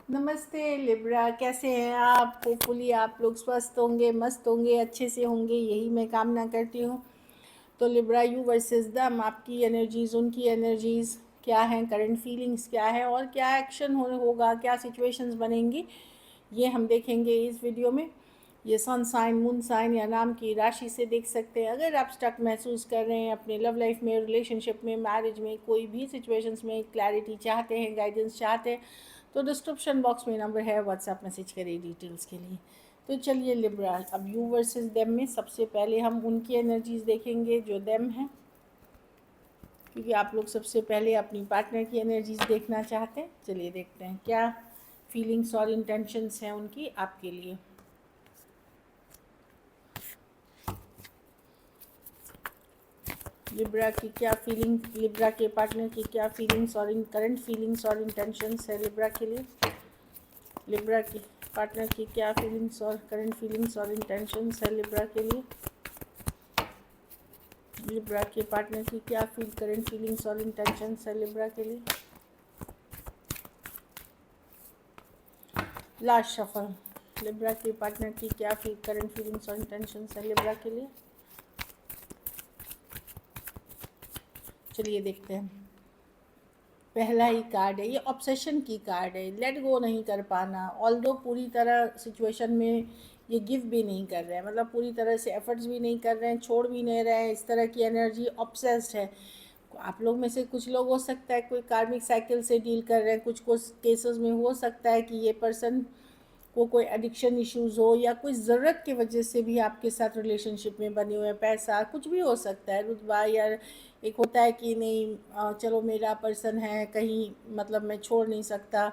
नमस्ते लिब्रा, कैसे हैं आप? होपफुली आप लोग स्वस्थ होंगे, मस्त होंगे, अच्छे से होंगे, यही मैं कामना करती हूँ। तो लिब्रा, यू वर्सेस दम, आपकी एनर्जीज़, उनकी एनर्जीज़ क्या हैं, करंट फीलिंग्स क्या है और क्या एक्शन होगा, क्या सिचुएशंस बनेंगी, ये हम देखेंगे इस वीडियो में। ये सन साइन, मून साइन या नाम की राशि से देख सकते हैं। अगर आप स्टक महसूस कर रहे हैं अपने लव लाइफ में, रिलेशनशिप में, मैरिज में, कोई भी सिचुएशंस में क्लैरिटी चाहते हैं, गाइडेंस चाहते हैं, तो डिस्क्रिप्शन बॉक्स में नंबर है, व्हाट्सएप मैसेज करिए डिटेल्स के लिए। तो चलिए लिब्रा, अब यू वर्सेस देम में सबसे पहले हम उनकी एनर्जीज देखेंगे जो देम है, क्योंकि आप लोग सबसे पहले अपनी पार्टनर की एनर्जीज देखना चाहते हैं। चलिए देखते हैं क्या फीलिंग्स और इंटेंशंस हैं उनकी आपके लिए। लिब्रा की क्या फीलिंग, लिब्रा के पार्टनर की क्या फीलिंग्स और करंट फीलिंग्स और इंटेंशंस है लिब्रा के लिए। लिब्रा की पार्टनर की क्या फीलिंग्स और करंट फीलिंग्स और इंटेंशंस है लिब्रा के लिए। लिब्रा के पार्टनर की क्या करंट फीलिंग्स और इंटेंशंस है लिब्रा के लिए। लास्ट शफल, लिब्रा के पार्टनर की क्या करंट फीलिंग्स और इंटेंशंस है लिब्रा के लिए। चलिए देखते हैं। पहला ही कार्ड है, ये ऑब्सेशन की कार्ड है, लेट गो नहीं कर पाना। ऑल्दो पूरी तरह सिचुएशन में ये गिव भी नहीं कर रहे हैं, मतलब पूरी तरह से एफर्ट्स भी नहीं कर रहे हैं, छोड़ भी नहीं रहे हैं। इस तरह की एनर्जी ऑब्सेस्ड है। आप लोग में से कुछ लोग हो सकता है कोई कार्मिक साइकिल से डील कर रहे हैं, कुछ केसेस में हो सकता है कि ये पर्सन को कोई एडिक्शन इश्यूज़ हो या कोई ज़रूरत की वजह से भी आपके साथ रिलेशनशिप में बने हुए हैं। पैसा कुछ भी हो सकता है, रुतबा, या एक होता है कि नहीं चलो मेरा पर्सन है कहीं, मतलब मैं छोड़ नहीं सकता।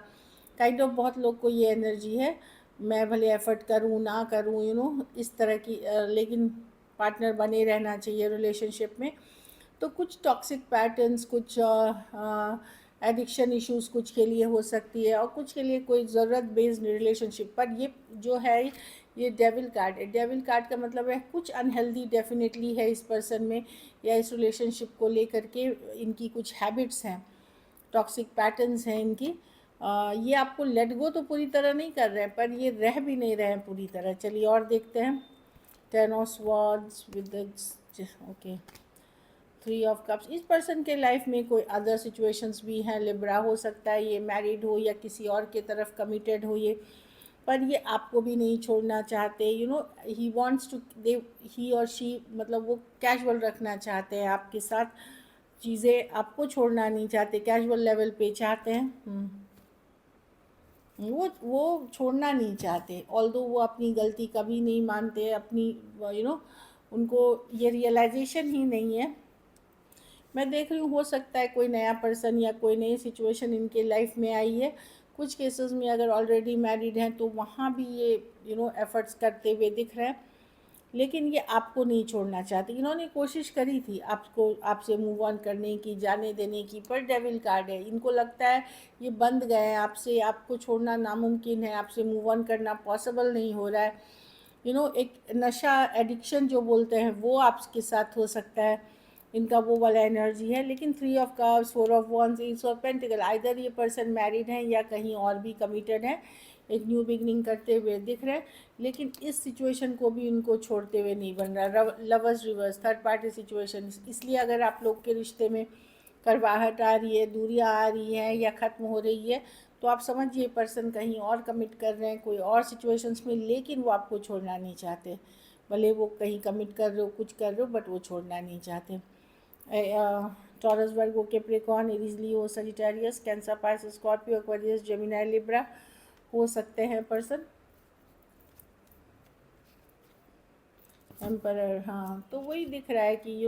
काइंड ऑफ बहुत लोग को ये एनर्जी है, मैं भले एफर्ट करूँ ना करूँ, इस तरह की लेकिन पार्टनर बने रहना चाहिए रिलेशनशिप में। तो कुछ टॉक्सिक पैटर्न्स, कुछ एडिक्शन इश्यूज़ कुछ के लिए हो सकती है और कुछ के लिए कोई ज़रूरत बेस्ड रिलेशनशिप। पर ये जो है, ये डेविल कार्ड है। डेविल कार्ड का मतलब है कुछ अनहेल्दी डेफिनेटली है इस पर्सन में या इस रिलेशनशिप को लेकर के। इनकी कुछ हैबिट्स हैं, टॉक्सिक पैटर्न्स हैं इनकी। ये आपको लेट गो तो पूरी तरह नहीं कर रहे हैं, पर ये रह भी नहीं रहे हैं पूरी तरह। चलिए और देखते हैं। Ten of swords with okay, three of cups. इस पर्सन के लाइफ में कोई अदर सिचुएशंस भी हैं लिब्रा, हो सकता है ये मैरिड हो या किसी और के तरफ कमिटेड हो ये, पर ये आपको भी नहीं छोड़ना चाहते। ही वांट्स टू दे, ही और शी, मतलब वो कैजुअल रखना चाहते हैं आपके साथ, चीज़ें आपको छोड़ना नहीं चाहते, कैजुअल लेवल पे चाहते हैं। वो छोड़ना नहीं चाहते, ऑल्दो वो अपनी गलती कभी नहीं मानते अपनी, उनको ये रियलाइजेशन ही नहीं है। मैं देख रही हूँ हो सकता है कोई नया पर्सन या कोई नई सिचुएशन इनके लाइफ में आई है। कुछ केसेस में अगर ऑलरेडी मैरिड हैं तो वहाँ भी ये एफर्ट्स करते हुए दिख रहे हैं, लेकिन ये आपको नहीं छोड़ना चाहते। इन्होंने कोशिश करी थी आपको, आपसे मूव ऑन करने की, जाने देने की, पर डेविल कार्ड है। इनको लगता है ये बंध गए हैं आपसे, आपको छोड़ना नामुमकिन है, आपसे मूव ऑन करना पॉसिबल नहीं हो रहा है। एक नशा, एडिक्शन जो बोलते हैं, वो आपके साथ हो सकता है, इनका वो वाला एनर्जी है। लेकिन three of cups, four of wands, ace of pentacles, either ये पर्सन मैरिड हैं या कहीं और भी कमिटेड हैं, एक न्यू बिगनिंग करते हुए दिख रहे हैं। लेकिन इस सिचुएशन को भी इनको छोड़ते हुए नहीं बन रहा। Lovers reverse, third party situation. इसलिए अगर आप लोग के रिश्ते में करवाहट आ रही है, दूरियां आ रही हैं या ख़त्म हो रही है, तो आप समझिए पर्सन कहीं और कमिट कर रहे हैं कोई और सिचुएशंस में, लेकिन वो आपको छोड़ना नहीं चाहते। भले वो कहीं कमिट कर रहे हो, कुछ कर रहे हो, बट वो छोड़ना नहीं चाहते। Taurus, Virgo, Capricorn, Aries, Leo, Sagittarius, Cancer, Pisces, Scorpio, Aquarius, Gemini, Libra हो सकते हैं पर्सन। एम्परर, हाँ, तो वही दिख रहा है कि ये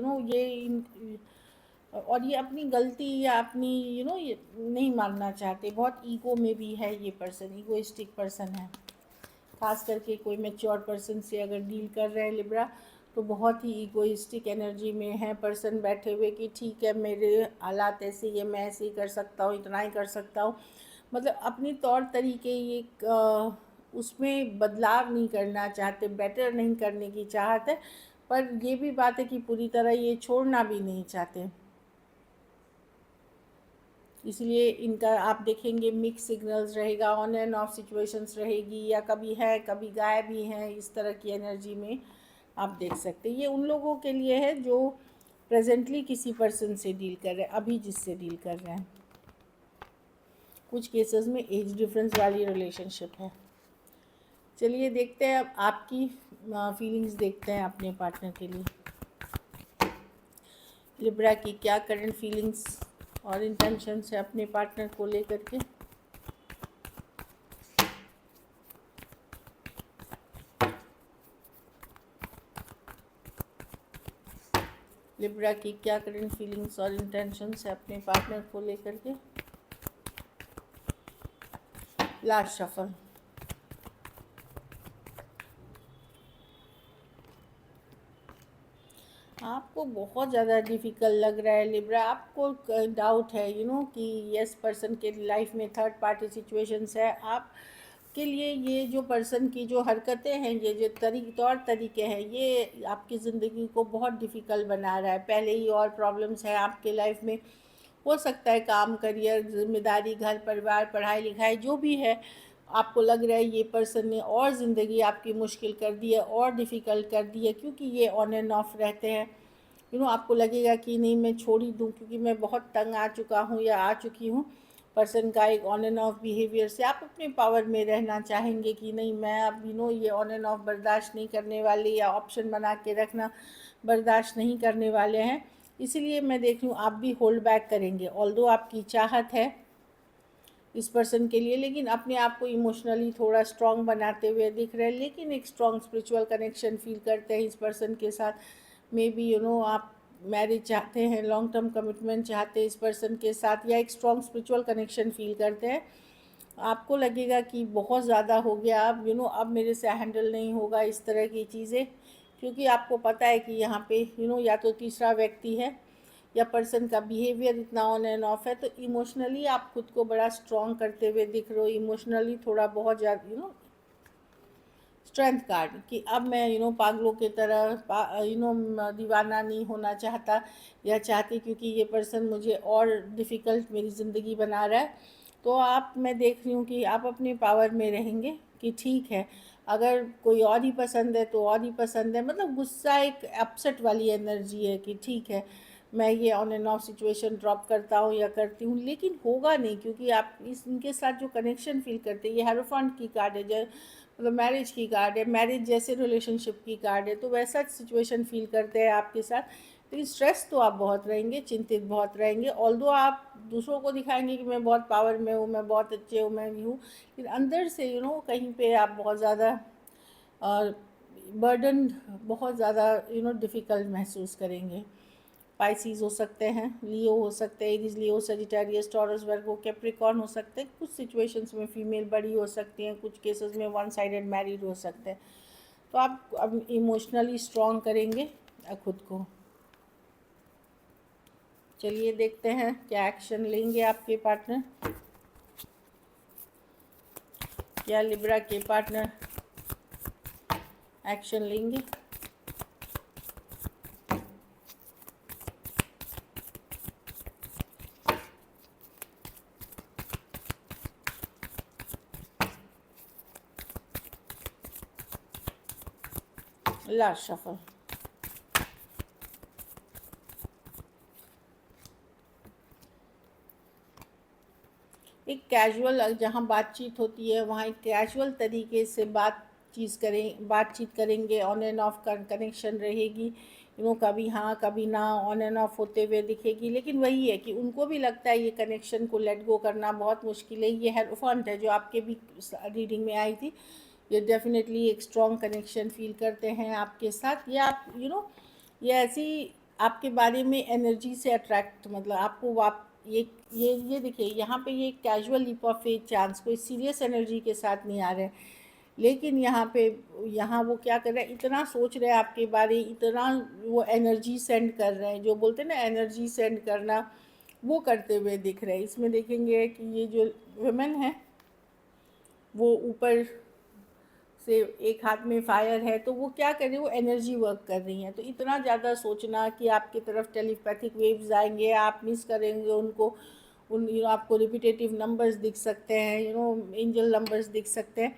और ये अपनी गलती या अपनी ये नहीं मानना चाहते। बहुत ईगो में भी है ये पर्सन, ईगोइस्टिक पर्सन है। खास करके कोई मैच्योर पर्सन से अगर डील कर रहे हैं लिब्रा, तो बहुत ही ईगोइस्टिक एनर्जी में है पर्सन बैठे हुए कि ठीक है मेरे हालात ऐसे ही है, मैं ऐसे ही कर सकता हूँ, इतना ही कर सकता हूँ। मतलब अपनी तौर तरीके ये उसमें बदलाव नहीं करना चाहते, बेटर नहीं करने की चाहत है। पर ये भी बात है कि पूरी तरह ये छोड़ना भी नहीं चाहते। इसलिए इनका आप देखेंगे मिक्स सिग्नल्स रहेगा, ऑन एंड ऑफ सिचुएशंस रहेगी, या कभी है कभी गायब भी हैं, इस तरह की एनर्जी में आप देख सकते हैं। ये उन लोगों के लिए है जो प्रेजेंटली किसी पर्सन से डील कर रहे हैं, अभी जिससे डील कर रहे हैं। कुछ केसेस में एज डिफरेंस वाली रिलेशनशिप है। चलिए देखते हैं अब आपकी फीलिंग्स देखते हैं अपने पार्टनर के लिए। लिब्रा की क्या करंट फीलिंग्स और इंटेंशंस है अपने पार्टनर को लेकर के। लिब्रा की क्या करंट फीलिंग्स और इंटेंशंस है अपने पार्टनर को लेकर के। Last shuffle. आपको बहुत ज़्यादा डिफ़िकल्ट लग रहा है लिब्रा, आपको डाउट है कि यस पर्सन के लाइफ में थर्ड पार्टी सिचुएशंस है। आप के लिए ये जो पर्सन की जो हरकतें हैं, ये जो तौर तरीके हैं, ये आपकी ज़िंदगी को बहुत डिफ़िकल्ट बना रहा है। पहले ही और प्रॉब्लम्स हैं आपके लाइफ में, हो सकता है काम, करियर, जिम्मेदारी, घर परिवार, पढ़ाई लिखाई, जो भी है। आपको लग रहा है ये पर्सन ने और ज़िंदगी आपकी मुश्किल कर दी है और डिफ़िकल्ट कर दी है, क्योंकि ये ऑन एंड ऑफ रहते हैं। आपको लगेगा कि नहीं मैं छोड़ ही दूँ, क्योंकि मैं बहुत तंग आ चुका हूँ या आ चुकी हूँ पर्सन का एक ऑन एंड ऑफ बिहेवियर से। आप अपने पावर में रहना चाहेंगे कि नहीं मैं अब ये ऑन एंड ऑफ बर्दाश्त नहीं करने वाले, या ऑप्शन बना के रखना बर्दाश्त नहीं करने वाले हैं। इसीलिए मैं देख रही हूँ आप भी होल्ड बैक करेंगे, ऑल्दो आपकी चाहत है इस पर्सन के लिए, लेकिन अपने आप को इमोशनली थोड़ा स्ट्रॉन्ग बनाते हुए दिख रहे हैं। लेकिन एक स्ट्रॉन्ग स्पिरिचुअल कनेक्शन फील करते हैं इस पर्सन के साथ। मे बी आप मैरिज चाहते हैं, लॉन्ग टर्म कमिटमेंट चाहते हैं इस पर्सन के साथ, या एक स्ट्रॉन्ग स्पिरिचुअल कनेक्शन फील करते हैं। आपको लगेगा कि बहुत ज़्यादा हो गया, अब अब मेरे से हैंडल नहीं होगा इस तरह की चीज़ें, क्योंकि आपको पता है कि यहाँ पे या तो तीसरा व्यक्ति है या पर्सन का बिहेवियर इतना ऑन एंड ऑफ है। तो इमोशनली आप खुद को बड़ा स्ट्रॉन्ग करते हुए दिख रहे हो, इमोशनली थोड़ा बहुत ज़्यादा स्ट्रेंथ कार्ड, कि अब मैं पागलों की तरह दीवाना नहीं होना चाहता या चाहती, क्योंकि ये पर्सन मुझे और डिफ़िकल्ट मेरी ज़िंदगी बना रहा है। तो मैं देख रही हूँ कि आप अपने पावर में रहेंगे कि ठीक है, अगर कोई और ही पसंद है तो और ही पसंद है। मतलब गुस्सा एक अपसेट वाली एनर्जी है कि ठीक है मैं ये on end of situation drop करता हूँ या करती हूँ, लेकिन होगा नहीं, क्योंकि आप इनके साथ जो कनेक्शन फील करते हैं, ये हेरोफेंट की कार्ड है, मतलब मैरिज की कार्ड है, मैरिज जैसे रिलेशनशिप की कार्ड है, तो वैसा सिचुएशन फील करते हैं आपके साथ। लेकिन स्ट्रेस तो आप बहुत रहेंगे, चिंतित बहुत रहेंगे। ऑल्दो आप दूसरों को दिखाएंगे कि मैं बहुत पावर में हूँ, मैं बहुत अच्छे हूँ, मैं भी हूँ, लेकिन अंदर से कहीं पे आप बहुत ज़्यादा बर्डन, बहुत ज़्यादा डिफ़िकल्ट महसूस करेंगे। पाइसिस हो सकते हैं, लियो हो सकते हैं, Aries, Leo, Sagittarius, taurus, Virgo, Capricorn हो सकते हैं। कुछ सिचुएशंस में फीमेल बड़ी हो सकती हैं, कुछ केसेस में वन साइडेड मैरिड हो सकते हैं। तो आप अब इमोशनली स्ट्रॉन्ग करेंगे खुद को। चलिए देखते हैं क्या एक्शन लेंगे आपके पार्टनर, क्या लिब्रा के पार्टनर एक्शन लेंगे। Last shuffle. एक कैजुअल, जहाँ बातचीत होती है वहाँ एक कैजुअल तरीके से बातचीत करेंगे, ऑन एंड ऑफ कनेक्शन रहेगी। कभी हाँ कभी ना, ऑन एंड ऑफ होते हुए दिखेगी। लेकिन वही है कि उनको भी लगता है ये कनेक्शन को लेट गो करना बहुत मुश्किल है। ये हेरोफेंट है जो आपके भी रीडिंग में आई थी, ये डेफिनेटली एक स्ट्रॉन्ग कनेक्शन फील करते हैं आपके साथ। ये आप ये ऐसी आपके बारे में एनर्जी से अट्रैक्ट, मतलब आपको आप ये देखिए यहाँ पे ये casual leap of faith chance, कोई सीरियस एनर्जी के साथ नहीं आ रहे हैं, लेकिन यहाँ वो क्या कर रहे हैं, इतना सोच रहे हैं आपके बारे, इतना वो एनर्जी सेंड कर रहे हैं, जो बोलते हैं ना एनर्जी सेंड करना, वो करते हुए दिख रहे हैं। इसमें देखेंगे कि ये जो वुमेन है वो ऊपर से एक हाथ में फायर है, तो वो क्या कर रही है, वो एनर्जी वर्क कर रही हैं। तो इतना ज़्यादा सोचना कि आपकी तरफ टेलीपैथिक वेव्स आएंगे, आप मिस करेंगे उनको, उन आपको रिपीटेटिव नंबर्स दिख सकते हैं, एंजल नंबर्स दिख सकते हैं,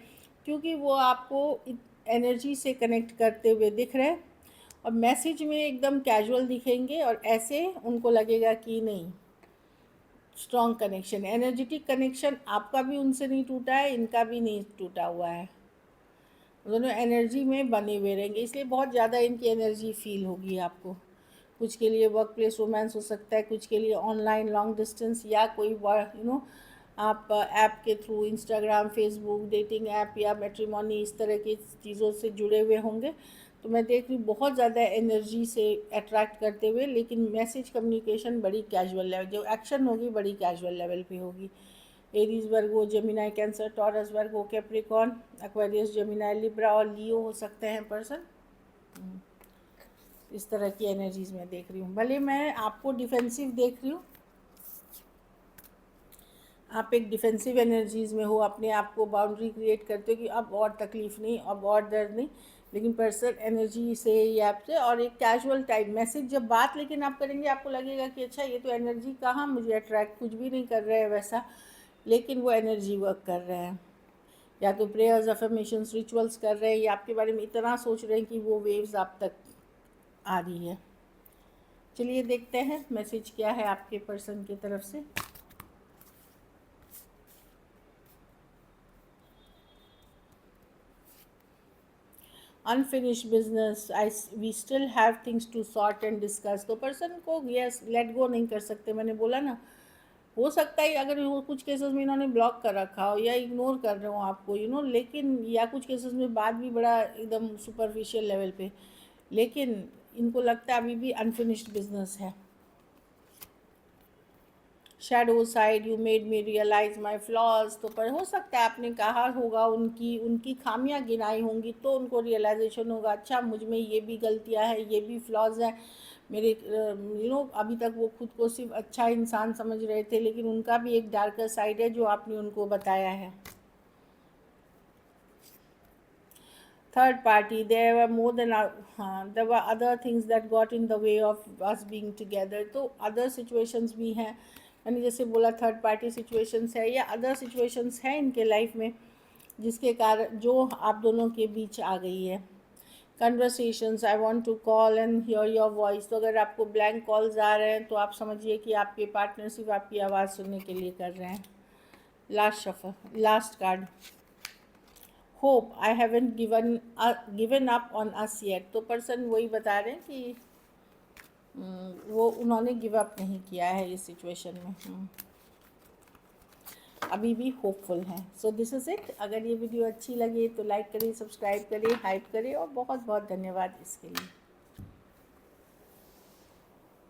क्योंकि वो आपको एनर्जी से कनेक्ट करते हुए दिख रहे हैं। और मैसेज में एकदम कैजुअल दिखेंगे और ऐसे उनको लगेगा कि नहीं, स्ट्रॉन्ग कनेक्शन, एनर्जेटिक कनेक्शन आपका भी उनसे नहीं टूटा है, इनका भी नहीं टूटा हुआ है, दोनों एनर्जी में बने हुए रहेंगे, इसलिए बहुत ज़्यादा इनकी एनर्जी फील होगी आपको। कुछ के लिए वर्क प्लेस रोमांस हो सकता है, कुछ के लिए ऑनलाइन लॉन्ग डिस्टेंस, या कोई आप ऐप के through, Instagram, Facebook, dating app या मैट्रिमोनी, इस तरह की चीज़ों से जुड़े हुए होंगे। तो मैं देख रही हूँ बहुत ज़्यादा एनर्जी से अट्रैक्ट करते हुए, लेकिन मैसेज कम्युनिकेशन बड़ी कैजुअल लेवल, जो एक्शन होगी बड़ी कैजुअल लेवल पे होगी। एरीज, वर्गो, जेमिनाई, कैंसर, टॉरस, वर्गो, कैप्रिकॉन, एक्वेरियस, जेमिनाई, लिब्रा और लियो हो सकते हैं पर्सन। इस तरह की एनर्जीज में देख रही हूँ। भले मैं आपको डिफेंसिव देख रही हूँ, आप एक डिफेंसिव एनर्जीज़ में हो, अपने आप को बाउंड्री क्रिएट करते हो कि अब और तकलीफ़ नहीं, अब और दर्द नहीं, लेकिन पर्सनल एनर्जी से या आपसे, और एक कैजुअल टाइप मैसेज जब बात लेकिन आप करेंगे, आपको लगेगा कि अच्छा ये तो एनर्जी कहाँ मुझे अट्रैक्ट, कुछ भी नहीं कर रहे हैं वैसा, लेकिन वो एनर्जी वर्क कर रहे हैं। या तो प्रेयर्स, अफर्मेशंस, रिचुअल्स कर रहे हैं, या आपके बारे में इतना सोच रहे हैं कि वो वेव्स आप तक आ रही है। चलिए देखते हैं मैसेज क्या है आपके पर्सन की तरफ से। Unfinished business, we still have things to sort and discuss. तो पर्सन को यस लेट गो नहीं कर सकते, मैंने बोला ना। हो सकता है अगर वो कुछ केसेस में इन्होंने ब्लॉक कर रखा हो या इग्नोर कर रहे हो आपको, लेकिन या कुछ केसेस में बात भी बड़ा एकदम सुपरफिशियल लेवल पे, लेकिन इनको लगता है अभी भी अनफिनिश्ड बिजनेस है। Shadow side, you made me realise my flaws. तो पर हो सकता है आपने कहा होगा, उनकी खामियां गिनाई होंगी, तो उनको रियलाइजेशन होगा, अच्छा मुझ में ये भी गलतियां हैं, ये भी फ्लॉज हैं मेरे। अभी तक वो खुद को सिर्फ अच्छा इंसान समझ रहे थे, लेकिन उनका भी एक डार्कर साइड है जो आपने उनको बताया है। Third party, there were more than, हाँ, there were other things that got in the way of us being together. तो अदर सिचुएशंस भी हैं, मैंने जैसे बोला थर्ड पार्टी सिचुएशंस है या अदर सिचुएशंस हैं इनके लाइफ में, जिसके कारण जो आप दोनों के बीच आ गई है। Conversations, I want to call and hear your voice. तो अगर आपको ब्लैंक कॉल्स आ रहे हैं तो आप समझिए कि आपके पार्टनर सिर्फ आपकी आवाज़ सुनने के लिए कर रहे हैं। Last shuffle, last card, hope, I haven't given up on us yet. तो पर्सन वही बता रहे हैं कि वो उन्होंने गिव अप नहीं किया है इस सिचुएशन में, अभी भी होपफुल हैं। So this is it. अगर ये वीडियो अच्छी लगी तो लाइक करिए, सब्सक्राइब करिए, हाइप करिए, और बहुत बहुत धन्यवाद इसके लिए।